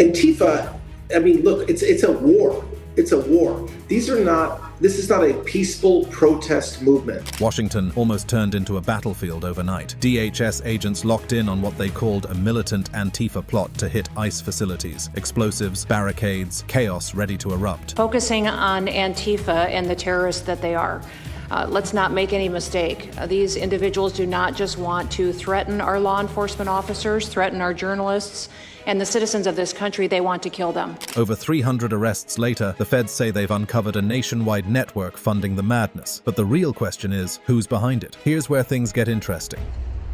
Antifa, I mean, look, it's a war. It's a war. This is not a peaceful protest movement. Washington almost turned into a battlefield overnight. DHS agents locked in on what they called a militant Antifa plot to hit ICE facilities. Explosives, barricades, chaos ready to erupt. Focusing on Antifa and the terrorists that they are. Let's not make any mistake. These individuals do not just want to threaten our law enforcement officers, threaten our journalists, and the citizens of this country. They want to kill them. Over 300 arrests later, the feds say they've uncovered a nationwide network funding the madness. But the real question is, who's behind it? Here's where things get interesting.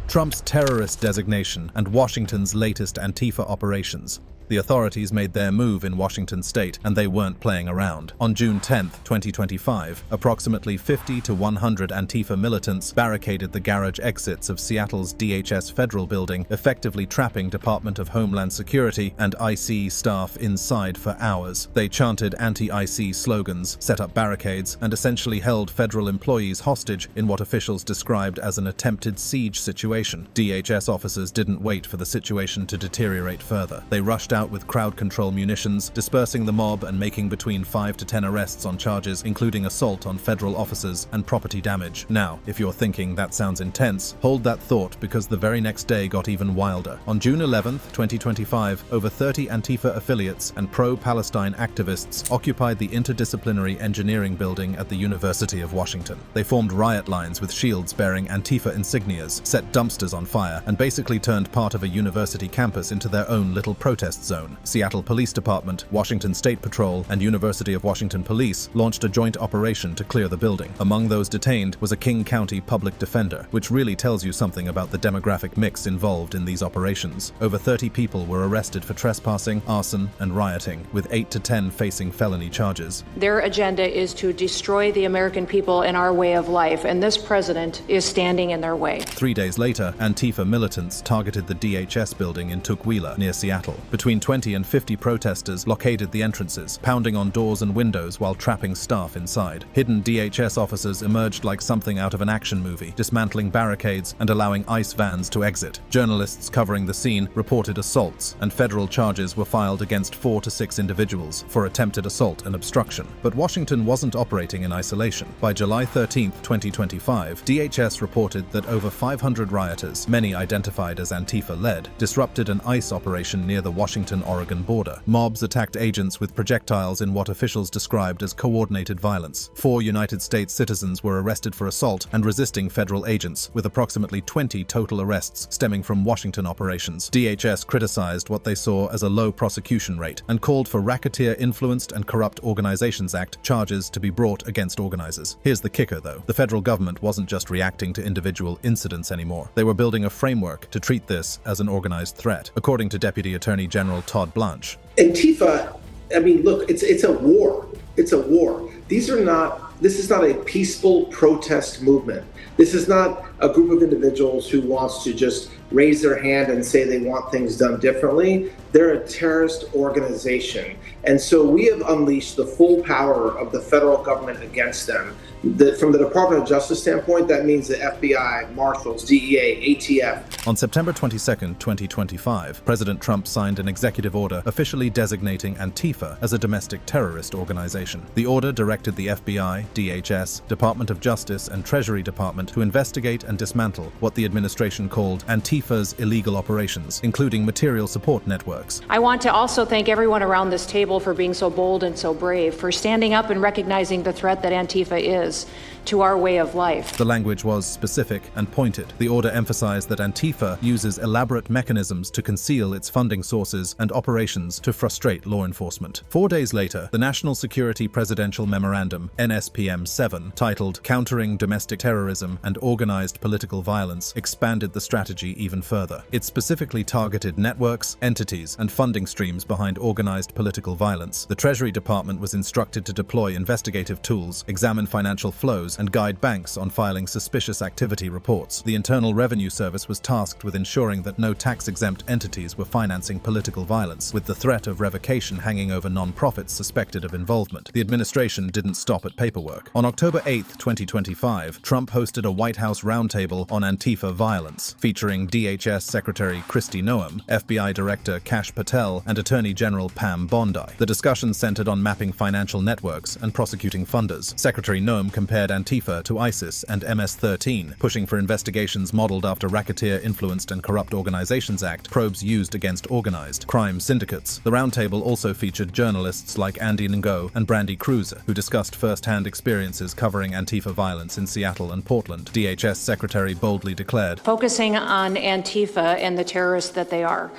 Trump's terrorist designation and Washington's latest Antifa operations. The authorities made their move in Washington state, and they weren't playing around. On June 10, 2025, approximately 50 to 100 Antifa militants barricaded the garage exits of Seattle's DHS federal building, effectively trapping Department of Homeland Security and IC staff inside for hours. They chanted anti-IC slogans, set up barricades, and essentially held federal employees hostage in what officials described as an attempted siege situation. DHS officers didn't wait for the situation to deteriorate further. They rushed out with crowd control munitions, dispersing the mob and making between 5 to 10 arrests on charges, including assault on federal officers and property damage. Now, if you're thinking that sounds intense, hold that thought, because the very next day got even wilder. On June 11, 2025, over 30 Antifa affiliates and pro-Palestine activists occupied the interdisciplinary engineering building at the University of Washington. They formed riot lines with shields bearing Antifa insignias, set dumpsters on fire, and basically turned part of a university campus into their own little protest zone. Seattle Police Department, Washington State Patrol, and University of Washington Police launched a joint operation to clear the building. Among those detained was a King County public defender, which really tells you something about the demographic mix involved in these operations. Over 30 people were arrested for trespassing, arson, and rioting, with 8 to 10 facing felony charges. Their agenda is to destroy the American people and our way of life, and this president is standing in their way. 3 days later, Antifa militants targeted the DHS building in Tukwila, near Seattle. Between 20 and 50 protesters blockaded the entrances, pounding on doors and windows while trapping staff inside. Hidden DHS officers emerged like something out of an action movie, dismantling barricades and allowing ICE vans to exit. Journalists covering the scene reported assaults, and federal charges were filed against 4 to 6 individuals for attempted assault and obstruction. But Washington wasn't operating in isolation. By July 13, 2025, DHS reported that over 500 rioters, many identified as Antifa-led, disrupted an ICE operation near the Washington-Oregon border. Mobs attacked agents with projectiles in what officials described as coordinated violence. 4 United States citizens were arrested for assault and resisting federal agents, with approximately 20 total arrests stemming from Washington operations. DHS criticized what they saw as a low prosecution rate and called for Racketeer-Influenced and Corrupt Organizations Act charges to be brought against organizers. Here's the kicker, though. The federal government wasn't just reacting to individual incidents anymore. They were building a framework to treat this as an organized threat. According to Deputy Attorney General Todd Blanche, Antifa, I mean, look, it's a war. It's a war. This is not a peaceful protest movement. This is not a group of individuals who wants to just raise their hand and say they want things done differently. They're a terrorist organization. And so we have unleashed the full power of the federal government against them. From the Department of Justice standpoint, that means the FBI, Marshals, DEA, ATF. On September 22, 2025, President Trump signed an executive order officially designating Antifa as a domestic terrorist organization. The order directed the FBI, DHS, Department of Justice, and Treasury Department to investigate and dismantle what the administration called Antifa's illegal operations, including material support networks. I want to also thank everyone around this table for being so bold and so brave, for standing up and recognizing the threat that Antifa is to our way of life. The language was specific and pointed. The order emphasized that Antifa uses elaborate mechanisms to conceal its funding sources and operations to frustrate law enforcement. 4 days later, the National Security Presidential Memorandum, NSPM 7, titled Countering Domestic Terrorism and Organized Political Violence, expanded the strategy even further. It specifically targeted networks, entities, and funding streams behind organized political violence. The Treasury Department was instructed to deploy investigative tools, examine financial flows, companies and guide banks on filing suspicious activity reports. The Internal Revenue Service was tasked with ensuring that no tax-exempt entities were financing political violence, with the threat of revocation hanging over non-profits suspected of involvement. The administration didn't stop at paperwork. On October 8, 2025, Trump hosted a White House roundtable on Antifa violence, featuring DHS Secretary Kristi Noem, FBI Director Kash Patel, and Attorney General Pam Bondi. The discussion centered on mapping financial networks and prosecuting funders. Secretary Noem compared Antifa to ISIS and MS-13, pushing for investigations modeled after Racketeer-Influenced and Corrupt Organizations Act probes used against organized crime syndicates. The roundtable also featured journalists like Andy Ngo and Brandy Cruiser, who discussed first-hand experiences covering Antifa violence in Seattle and Portland. DHS Secretary boldly declared, "Focusing on Antifa and the terrorists that they are.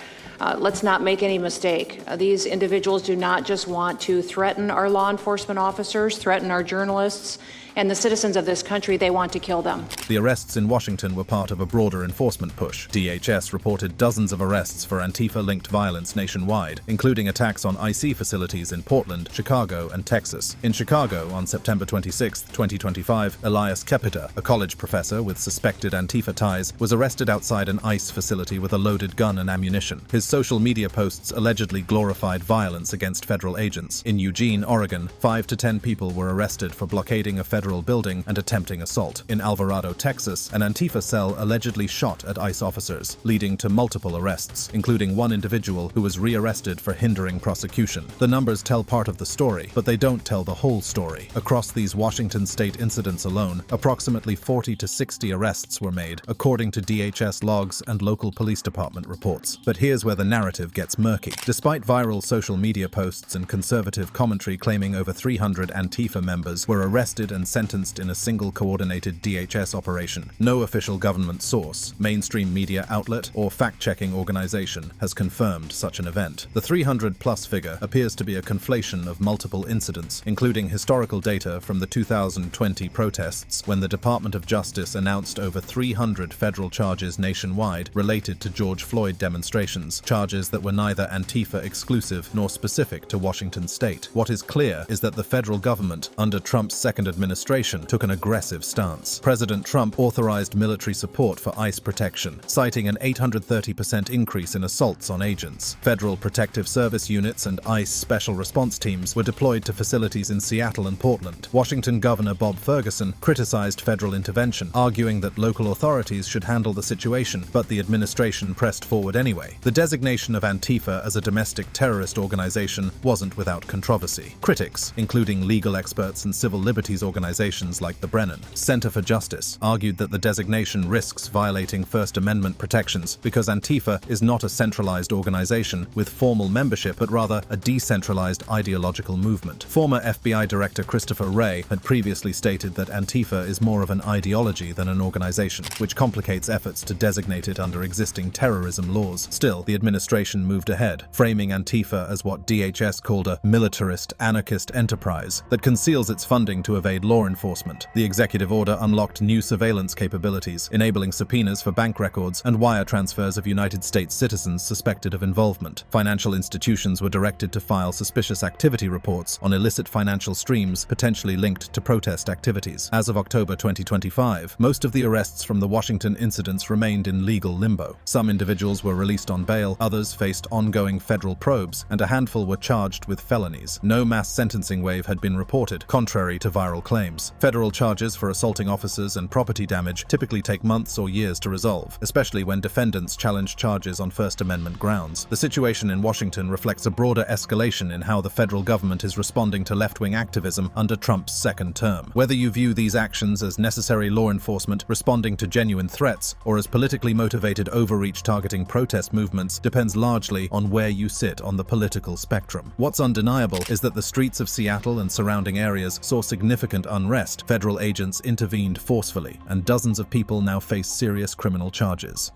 Let's not make any mistake. These individuals do not just want to threaten our law enforcement officers, threaten our journalists, and the citizens of this country. They want to kill them." The arrests in Washington were part of a broader enforcement push. DHS reported dozens of arrests for Antifa-linked violence nationwide, including attacks on IC facilities in Portland, Chicago, and Texas. In Chicago, on September 26, 2025, Elias Kepiter, a college professor with suspected Antifa ties, was arrested outside an ICE facility with a loaded gun and ammunition. His social media posts allegedly glorified violence against federal agents. In Eugene, Oregon, 5 to 10 people were arrested for blockading a federal building and attempting assault. In Alvarado, Texas, an Antifa cell allegedly shot at ICE officers, leading to multiple arrests, including one individual who was re-arrested for hindering prosecution. The numbers tell part of the story, but they don't tell the whole story. Across these Washington state incidents alone, approximately 40 to 60 arrests were made, according to DHS logs and local police department reports. But here's where the narrative gets murky. Despite viral social media posts and conservative commentary claiming over 300 Antifa members were arrested and sentenced in a single coordinated DHS operation, no official government source, mainstream media outlet, or fact-checking organization has confirmed such an event. The 300-plus figure appears to be a conflation of multiple incidents, including historical data from the 2020 protests when the Department of Justice announced over 300 federal charges nationwide related to George Floyd demonstrations, charges that were neither Antifa exclusive nor specific to Washington state. What is clear is that the federal government, under Trump's second administration, took an aggressive stance. President Trump authorized military support for ICE protection, citing an 830% increase in assaults on agents. Federal Protective Service units and ICE special response teams were deployed to facilities in Seattle and Portland. Washington Governor Bob Ferguson criticized federal intervention, arguing that local authorities should handle the situation, but the administration pressed forward anyway. The designation of Antifa as a domestic terrorist organization wasn't without controversy. Critics, including legal experts and civil liberties organizations like the Brennan Center for Justice, argued that the designation risks violating First Amendment protections because Antifa is not a centralized organization with formal membership, but rather a decentralized ideological movement. Former FBI Director Christopher Wray had previously stated that Antifa is more of an ideology than an organization, which complicates efforts to designate it under existing terrorism laws. Still, the administration moved ahead, framing Antifa as what DHS called a militarist, anarchist enterprise that conceals its funding to evade law enforcement. The executive order unlocked new surveillance capabilities, enabling subpoenas for bank records and wire transfers of United States citizens suspected of involvement. Financial institutions were directed to file suspicious activity reports on illicit financial streams potentially linked to protest activities. As of October 2025, most of the arrests from the Washington incidents remained in legal limbo. Some individuals were released on bail, others faced ongoing federal probes, and a handful were charged with felonies. No mass sentencing wave had been reported, contrary to viral claims. Federal charges for assaulting officers and property damage typically take months or years to resolve, especially when defendants challenge charges on First Amendment grounds. The situation in Washington reflects a broader escalation in how the federal government is responding to left-wing activism under Trump's second term. Whether you view these actions as necessary law enforcement responding to genuine threats or as politically motivated overreach targeting protest movements depends largely on where you sit on the political spectrum. What's undeniable is that the streets of Seattle and surrounding areas saw significant unrest. Federal agents intervened forcefully, and dozens of people now face serious criminal charges.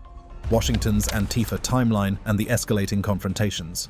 Washington's Antifa timeline and the escalating confrontations.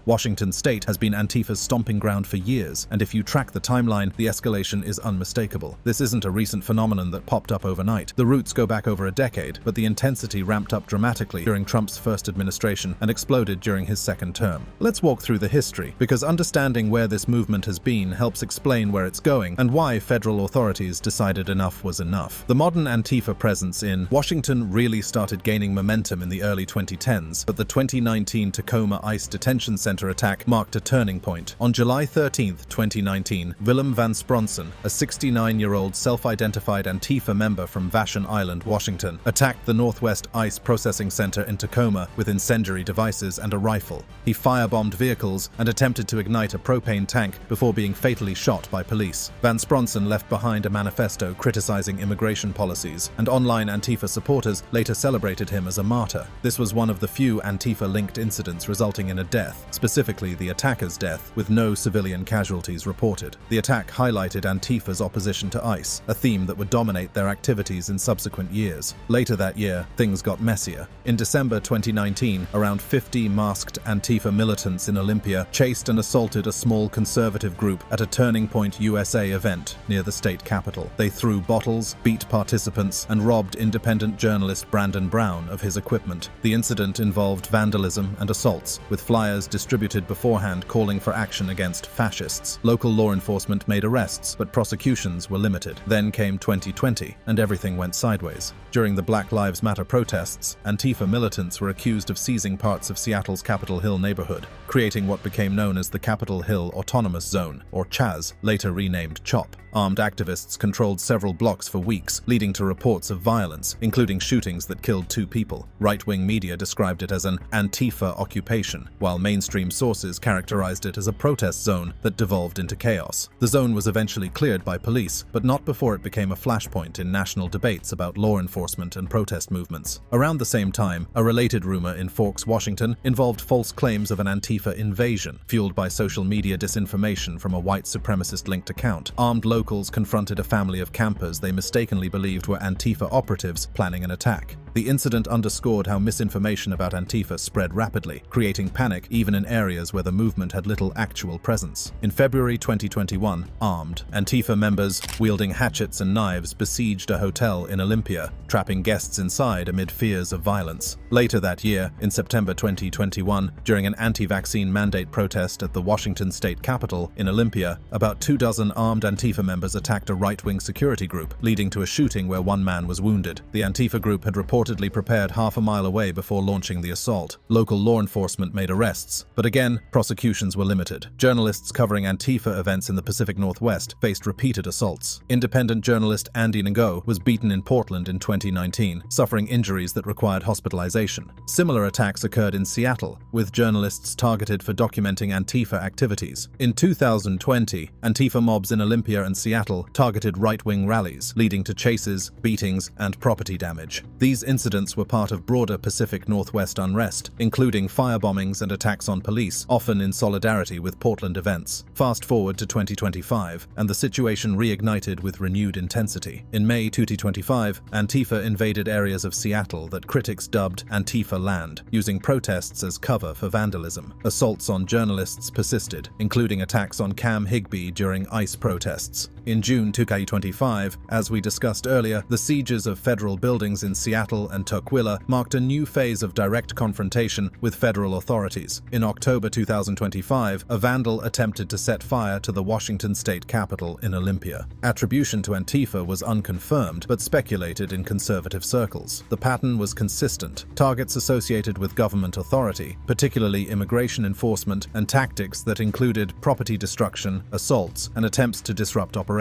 Washington state has been Antifa's stomping ground for years, and if you track the timeline, the escalation is unmistakable. This isn't a recent phenomenon that popped up overnight. The roots go back over a decade, but the intensity ramped up dramatically during Trump's first administration and exploded during his second term. Let's walk through the history, because understanding where this movement has been helps explain where it's going and why federal authorities decided enough was enough. The modern Antifa presence in Washington really started gaining momentum in the early 2010s, but the 2019 Tacoma ICE Detention Center attack marked a turning point. On July 13, 2019, Willem Van Spronsen, a 69-year-old self-identified Antifa member from Vashon Island, Washington, attacked the Northwest ICE Processing Center in Tacoma with incendiary devices and a rifle. He firebombed vehicles and attempted to ignite a propane tank before being fatally shot by police. Van Spronsen left behind a manifesto criticizing immigration policies, and online Antifa supporters later celebrated him as a martyr. This was one of the few Antifa-linked incidents resulting in a death, specifically the attacker's death, with no civilian casualties reported. The attack highlighted Antifa's opposition to ICE, a theme that would dominate their activities in subsequent years. Later that year, things got messier. In December 2019, around 50 masked Antifa militants in Olympia chased and assaulted a small conservative group at a Turning Point USA event near the state capitol. They threw bottles, beat participants, and robbed independent journalist Brandon Brown of his equipment. The incident involved vandalism and assaults, with flyers distributed beforehand calling for action against fascists. Local law enforcement made arrests, but prosecutions were limited. Then came 2020, and everything went sideways. During the Black Lives Matter protests, Antifa militants were accused of seizing parts of Seattle's Capitol Hill neighborhood, creating what became known as the Capitol Hill Autonomous Zone, or CHAZ, later renamed CHOP. Armed activists controlled several blocks for weeks, leading to reports of violence, including shootings that killed 2 people. Right-wing media described it as an Antifa occupation, while mainstream sources characterized it as a protest zone that devolved into chaos. The zone was eventually cleared by police, but not before it became a flashpoint in national debates about law enforcement and protest movements. Around the same time, a related rumor in Forks, Washington, involved false claims of an Antifa invasion, fueled by social media disinformation from a white supremacist-linked account. Armed locals confronted a family of campers they mistakenly believed were Antifa operatives planning an attack. The incident underscored how misinformation about Antifa spread rapidly, creating panic even in areas where the movement had little actual presence. In February 2021, armed Antifa members wielding hatchets and knives besieged a hotel in Olympia, trapping guests inside amid fears of violence. Later that year, in September 2021, during an anti-vaccine mandate protest at the Washington state capitol in Olympia, about 24 armed Antifa members attacked a right-wing security group, leading to a shooting where 1 man was wounded. The Antifa group had reportedly prepared half a mile away before launching the assault. Local law enforcement made arrests, but again, prosecutions were limited. Journalists covering Antifa events in the Pacific Northwest faced repeated assaults. Independent journalist Andy Ngo was beaten in Portland in 2019, suffering injuries that required hospitalization. Similar attacks occurred in Seattle, with journalists targeted for documenting Antifa activities. In 2020, Antifa mobs in Olympia and Seattle targeted right-wing rallies, leading to chases, beatings, and property damage. These incidents were part of broader Pacific Northwest unrest, including firebombings and attacks on police, often in solidarity with Portland events. Fast forward to 2025, and the situation reignited with renewed intensity. In May 2025, Antifa invaded areas of Seattle that critics dubbed Antifa land, using protests as cover for vandalism. Assaults on journalists persisted, including attacks on Cam Higbee during ICE protests. In June 2025, as we discussed earlier, the sieges of federal buildings in Seattle and Tukwila marked a new phase of direct confrontation with federal authorities. In October 2025, a vandal attempted to set fire to the Washington state capitol in Olympia. Attribution to Antifa was unconfirmed, but speculated in conservative circles. The pattern was consistent: targets associated with government authority, particularly immigration enforcement, and tactics that included property destruction, assaults, and attempts to disrupt operations.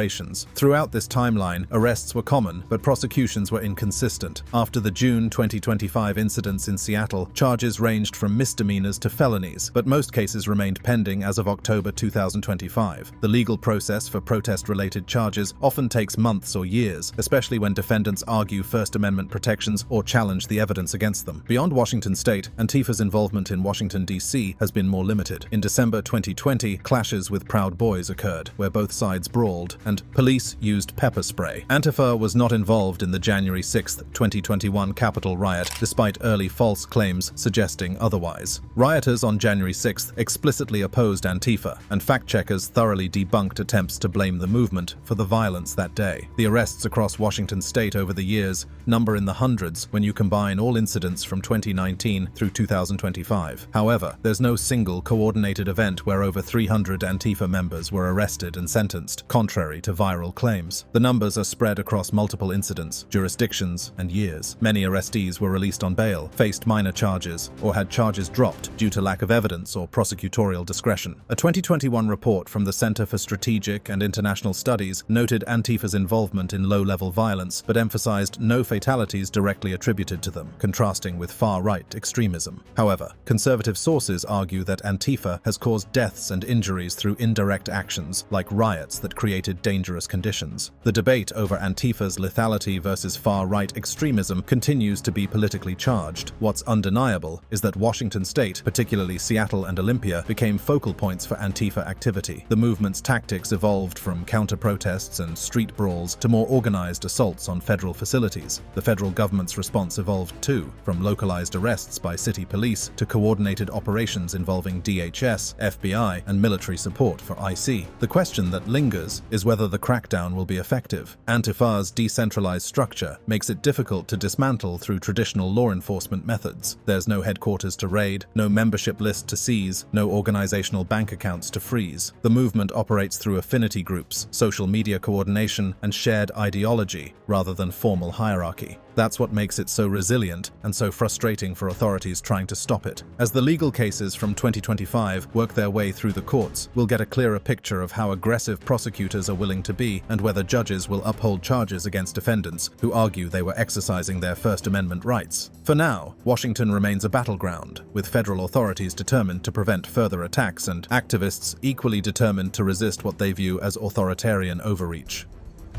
Throughout this timeline, arrests were common, but prosecutions were inconsistent. After the June 2025 incidents in Seattle, charges ranged from misdemeanors to felonies, but most cases remained pending as of October 2025. The legal process for protest-related charges often takes months or years, especially when defendants argue First Amendment protections or challenge the evidence against them. Beyond Washington state, Antifa's involvement in Washington, D.C. has been more limited. In December 2020, clashes with Proud Boys occurred, where both sides brawled, and police used pepper spray. Antifa was not involved in the January 6, 2021 Capitol riot, despite early false claims suggesting otherwise. Rioters on January 6 explicitly opposed Antifa, and fact-checkers thoroughly debunked attempts to blame the movement for the violence that day. The arrests across Washington state over the years number in the hundreds when you combine all incidents from 2019 through 2025. However, there's no single coordinated event where over 300 Antifa members were arrested and sentenced, contrary to viral claims. The numbers are spread across multiple incidents, jurisdictions, and years. Many arrestees were released on bail, faced minor charges, or had charges dropped due to lack of evidence or prosecutorial discretion. A 2021 report from the Center for Strategic and International Studies noted Antifa's involvement in low-level violence, but emphasized no fatalities directly attributed to them, contrasting with far-right extremism. However, conservative sources argue that Antifa has caused deaths and injuries through indirect actions, like riots that created dangerous conditions. The debate over Antifa's lethality versus far-right extremism continues to be politically charged. What's undeniable is that Washington state, particularly Seattle and Olympia, became focal points for Antifa activity. The movement's tactics evolved from counter-protests and street brawls to more organized assaults on federal facilities. The federal government's response evolved too, from localized arrests by city police to coordinated operations involving DHS, FBI, and military support for IC. The question that lingers is whether the crackdown will be effective. Antifa's decentralized structure makes it difficult to dismantle through traditional law enforcement methods. There's no headquarters to raid, no membership list to seize, no organizational bank accounts to freeze. The movement operates through affinity groups, social media coordination, and shared ideology, rather than formal hierarchy. That's what makes it so resilient and so frustrating for authorities trying to stop it. As the legal cases from 2025 work their way through the courts, we'll get a clearer picture of how aggressive prosecutors are willing to be and whether judges will uphold charges against defendants who argue they were exercising their First Amendment rights. For now, Washington remains a battleground, with federal authorities determined to prevent further attacks and activists equally determined to resist what they view as authoritarian overreach.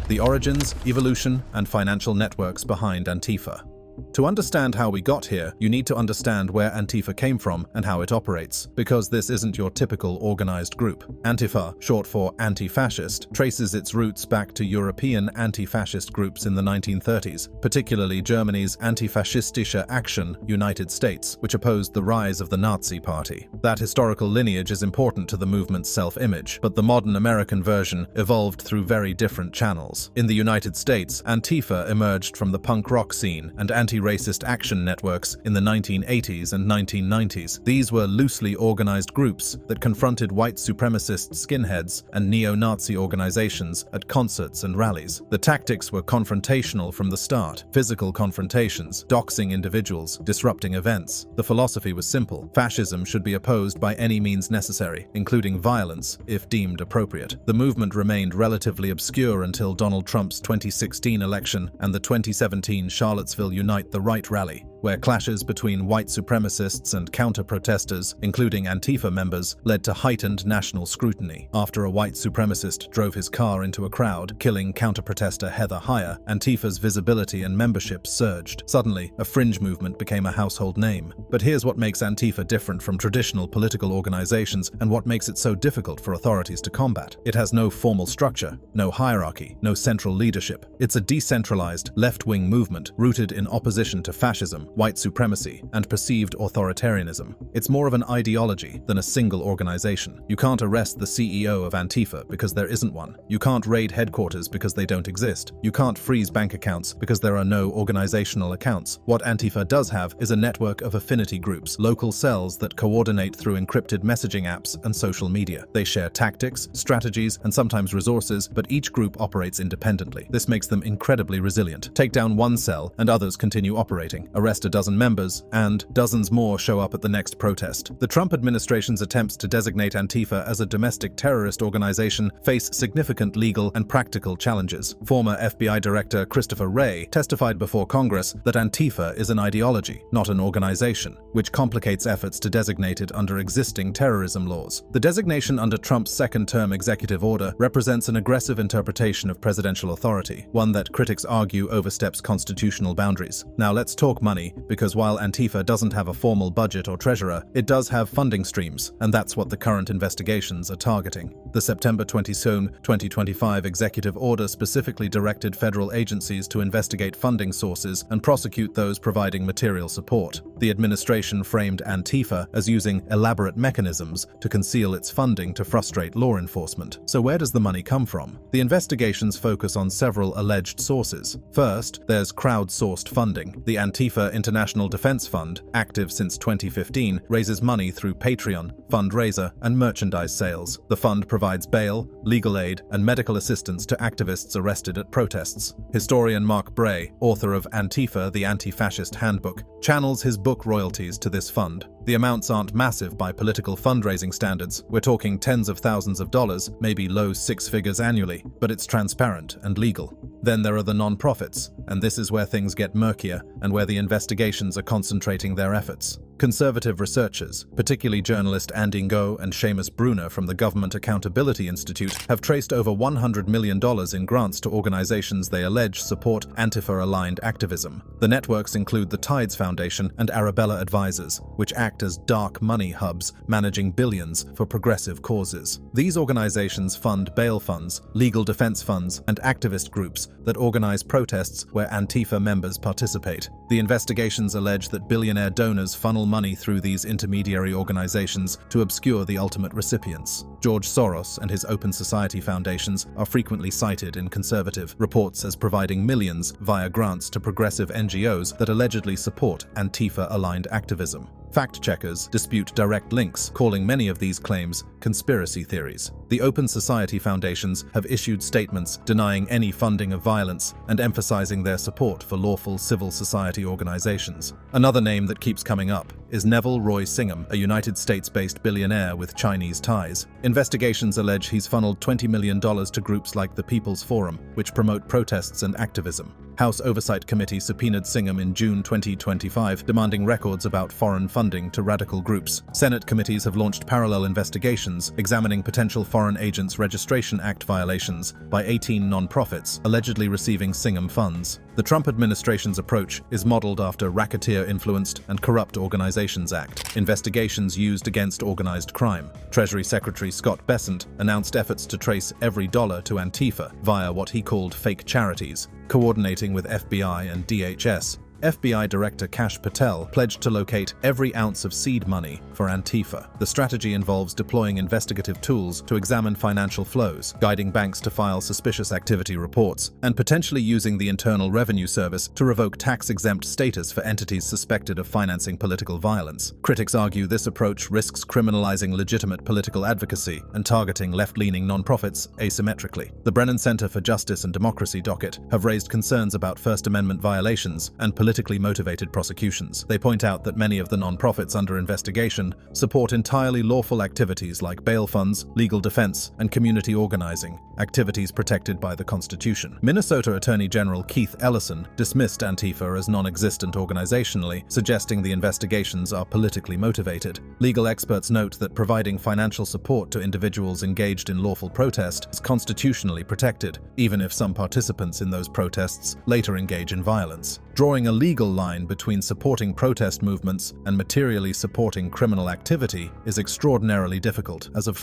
The origins, evolution, and financial networks behind Antifa. To understand how we got here, you need to understand where Antifa came from and how it operates, because this isn't your typical organized group. Antifa, short for anti-fascist, traces its roots back to European anti-fascist groups in the 1930s, particularly Germany's Antifaschistische Aktion, United States, which opposed the rise of the Nazi Party. That historical lineage is important to the movement's self-image, but the modern American version evolved through very different channels. In the United States, Antifa emerged from the punk rock scene and anti-racist action networks in the 1980s and 1990s. These were loosely organized groups that confronted white supremacist skinheads and neo-Nazi organizations at concerts and rallies. The tactics were confrontational from the start, physical confrontations, doxing individuals, disrupting events. The philosophy was simple: fascism should be opposed by any means necessary, including violence, if deemed appropriate. The movement remained relatively obscure until Donald Trump's 2016 election and the 2017 Charlottesville Unite the Right rally, where clashes between white supremacists and counter-protesters, including Antifa members, led to heightened national scrutiny. After a white supremacist drove his car into a crowd, killing counter-protester Heather Heyer, Antifa's visibility and membership surged. Suddenly, a fringe movement became a household name. But here's what makes Antifa different from traditional political organizations and what makes it so difficult for authorities to combat. It has no formal structure, no hierarchy, no central leadership. It's a decentralized, left-wing movement rooted in opposition to fascism, white supremacy, and perceived authoritarianism. It's more of an ideology than a single organization. You can't arrest the CEO of Antifa because there isn't one. You can't raid headquarters because they don't exist. You can't freeze bank accounts because there are no organizational accounts. What Antifa does have is a network of affinity groups, local cells that coordinate through encrypted messaging apps and social media. They share tactics, strategies, and sometimes resources, but each group operates independently. This makes them incredibly resilient. Take down one cell and others continue operating. Arrest a dozen members, and dozens more show up at the next protest. The Trump administration's attempts to designate Antifa as a domestic terrorist organization face significant legal and practical challenges. Former FBI Director Christopher Wray testified before Congress that Antifa is an ideology, not an organization, which complicates efforts to designate it under existing terrorism laws. The designation under Trump's second-term executive order represents an aggressive interpretation of presidential authority, one that critics argue oversteps constitutional boundaries. Now let's talk money money because while Antifa doesn't have a formal budget or treasurer, it does have funding streams, and that's what the current investigations are targeting. The September 22, 2025 executive order specifically directed federal agencies to investigate funding sources and prosecute those providing material support. The administration framed Antifa as using elaborate mechanisms to conceal its funding to frustrate law enforcement. So where does the money come from? The investigations focus on several alleged sources. First, there's crowdsourced funding. The Antifa International Defense Fund, active since 2015, raises money through Patreon, fundraiser, and merchandise sales. The fund provides bail, legal aid, and medical assistance to activists arrested at protests. Historian Mark Bray, author of Antifa, the Anti-Fascist Handbook, channels his book royalties to this fund. The amounts aren't massive by political fundraising standards. We're talking tens of thousands of dollars, maybe low six figures annually, but it's transparent and legal. Then there are the non-profits, and this is where things get murkier and where the investigations are concentrating their efforts. Conservative researchers, particularly journalist Andy Ngo and Seamus Bruner from the Government Accountability Institute, have traced over $100 million in grants to organizations they allege support Antifa-aligned activism. The networks include the Tides Foundation and Arabella Advisors, which act as dark money hubs managing billions for progressive causes. These organizations fund bail funds, legal defense funds, and activist groups that organize protests where Antifa members participate. The investigations allege that billionaire donors funnel money through these intermediary organizations to obscure the ultimate recipients. George Soros and his Open Society foundations are frequently cited in conservative reports as providing millions via grants to progressive NGOs that allegedly support Antifa-aligned activism. Fact-checkers dispute direct links, calling many of these claims conspiracy theories. The Open Society foundations have issued statements denying any funding of violence and emphasizing their support for lawful civil society organizations. Another name that keeps coming up is Neville Roy Singham, a United States-based billionaire with Chinese ties. Investigations allege he's funneled $20 million to groups like the People's Forum, which promote protests and activism. House Oversight Committee subpoenaed Singham in June 2025, demanding records about foreign funding to radical groups. Senate committees have launched parallel investigations examining potential Foreign Agents Registration Act violations by 18 non-profits allegedly receiving Singham funds. The Trump administration's approach is modeled after Racketeer-Influenced and Corrupt Organizations Act, investigations used against organized crime. Treasury Secretary Scott Bessent announced efforts to trace every dollar to Antifa via what he called fake charities, coordinating with FBI and DHS. FBI Director Kash Patel pledged to locate every ounce of seed money for Antifa. The strategy involves deploying investigative tools to examine financial flows, guiding banks to file suspicious activity reports, and potentially using the Internal Revenue Service to revoke tax-exempt status for entities suspected of financing political violence. Critics argue this approach risks criminalizing legitimate political advocacy and targeting left-leaning nonprofits asymmetrically. The Brennan Center for Justice and Democracy docket have raised concerns about First Amendment violations and politically motivated prosecutions. They point out that many of the nonprofits under investigation support entirely lawful activities like bail funds, legal defense, and community organizing, activities protected by the Constitution. Minnesota Attorney General Keith Ellison dismissed Antifa as non-existent organizationally, suggesting the investigations are politically motivated. Legal experts note that providing financial support to individuals engaged in lawful protest is constitutionally protected, even if some participants in those protests later engage in violence. Drawing a legal line between supporting protest movements and materially supporting criminal activity is extraordinarily difficult, as of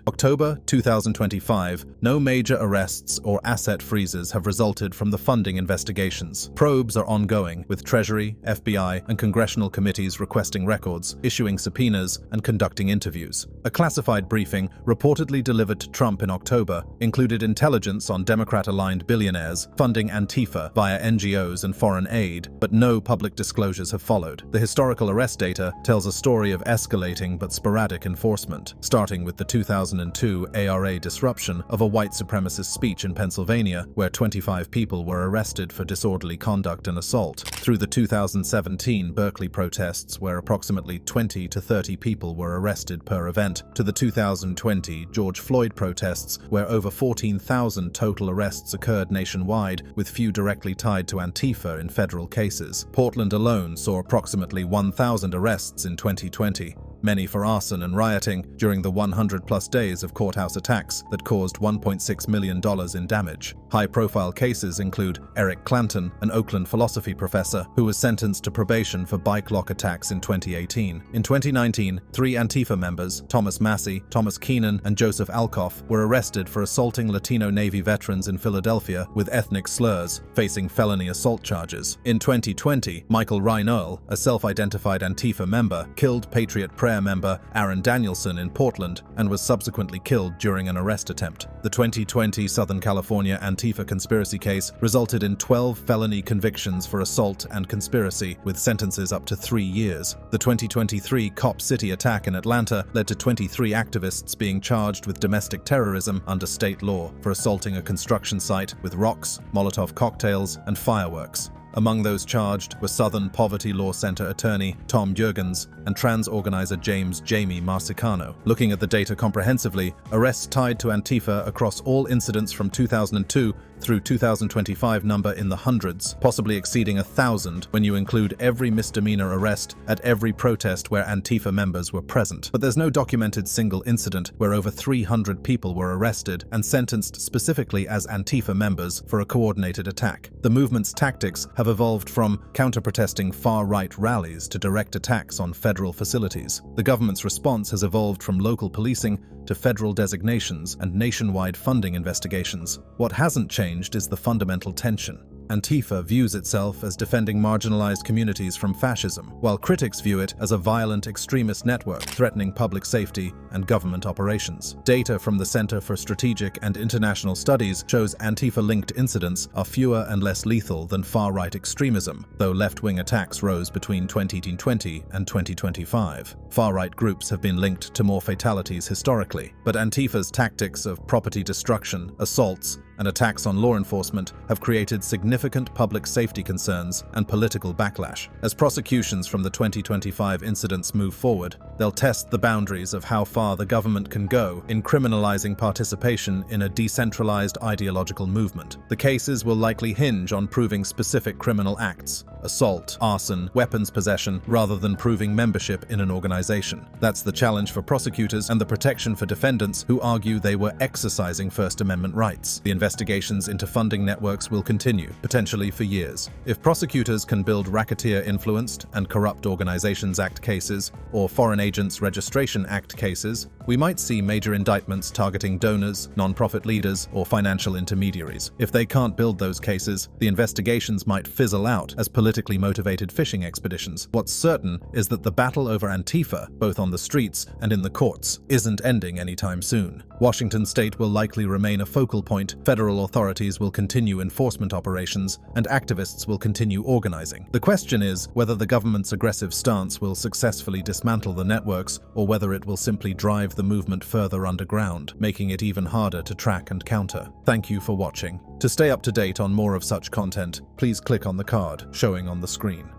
October 2025, no major arrests or asset freezes have resulted from the funding investigations. Probes are ongoing, with Treasury, FBI, and congressional committees requesting records, issuing subpoenas, and conducting interviews. A classified briefing, reportedly delivered to Trump in October, included intelligence on Democrat-aligned billionaires funding Antifa via NGOs and foreign aid, but no public disclosures have followed. The historical arrest data tells a story of escalating but sporadic enforcement, starting with the 2002 ARA disruption of a white supremacist speech in Pennsylvania, where 25 people were arrested for disorderly conduct and assault, through the 2017 Berkeley protests, where approximately 20 to 30 people were arrested per event, to the 2020 George Floyd protests, where over 14,000 total arrests occurred nationwide, with few directly tied to Antifa in federal cases. Portland alone saw approximately 1,000 arrests in 2020. many for arson and rioting during the 100-plus days of courthouse attacks that caused $1.6 million in damage. High-profile cases include Eric Clanton, an Oakland philosophy professor who was sentenced to probation for bike lock attacks in 2018. In 2019, 3 Antifa members, Thomas Massey, Thomas Keenan, and Joseph Alcoff, were arrested for assaulting Latino Navy veterans in Philadelphia with ethnic slurs, facing felony assault charges. In 2020, Michael Ryan-Earl, a self-identified Antifa member, killed Patriot Prayer member Aaron Danielson in Portland and was subsequently killed during an arrest attempt. The 2020 Southern California Antifa conspiracy case resulted in 12 felony convictions for assault and conspiracy, with sentences up to 3 years. The 2023 Cop City attack in Atlanta led to 23 activists being charged with domestic terrorism under state law for assaulting a construction site with rocks, Molotov cocktails, and fireworks. Among those charged were Southern Poverty Law Center attorney Tom Jurgens and trans organizer Jamie Marcicano. Looking at the data comprehensively, arrests tied to Antifa across all incidents from 2002 through 2025 number in the hundreds, possibly exceeding 1,000 when you include every misdemeanor arrest at every protest where Antifa members were present. But there's no documented single incident where over 300 people were arrested and sentenced specifically as Antifa members for a coordinated attack. The movement's tactics have evolved from counter-protesting far-right rallies to direct attacks on federal facilities. The government's response has evolved from local policing to federal designations and nationwide funding investigations. What hasn't changed is the fundamental tension. Antifa views itself as defending marginalized communities from fascism, while critics view it as a violent extremist network threatening public safety and government operations. Data from the Center for Strategic and International Studies shows Antifa-linked incidents are fewer and less lethal than far-right extremism, though left-wing attacks rose between 2020 and 2025. Far-right groups have been linked to more fatalities historically, but Antifa's tactics of property destruction, assaults, and attacks on law enforcement have created significant public safety concerns and political backlash. As prosecutions from the 2025 incidents move forward, they'll test the boundaries of how far the government can go in criminalizing participation in a decentralized ideological movement. The cases will likely hinge on proving specific criminal acts, assault, arson, weapons possession, rather than proving membership in an organization. That's the challenge for prosecutors and the protection for defendants who argue they were exercising First Amendment rights. The investigations into funding networks will continue, potentially for years. If prosecutors can build Racketeer-Influenced and Corrupt Organizations Act cases or Foreign Agents Registration Act cases, we might see major indictments targeting donors, nonprofit leaders, or financial intermediaries. If they can't build those cases, the investigations might fizzle out as politically motivated fishing expeditions. What's certain is that the battle over Antifa, both on the streets and in the courts, isn't ending anytime soon. Washington state will likely remain a focal point, federal authorities will continue enforcement operations, and activists will continue organizing. The question is whether the government's aggressive stance will successfully dismantle the networks or whether it will simply drive the movement further underground, making it even harder to track and counter. Thank you for watching. To stay up to date on more of such content, please click on the card showing on the screen.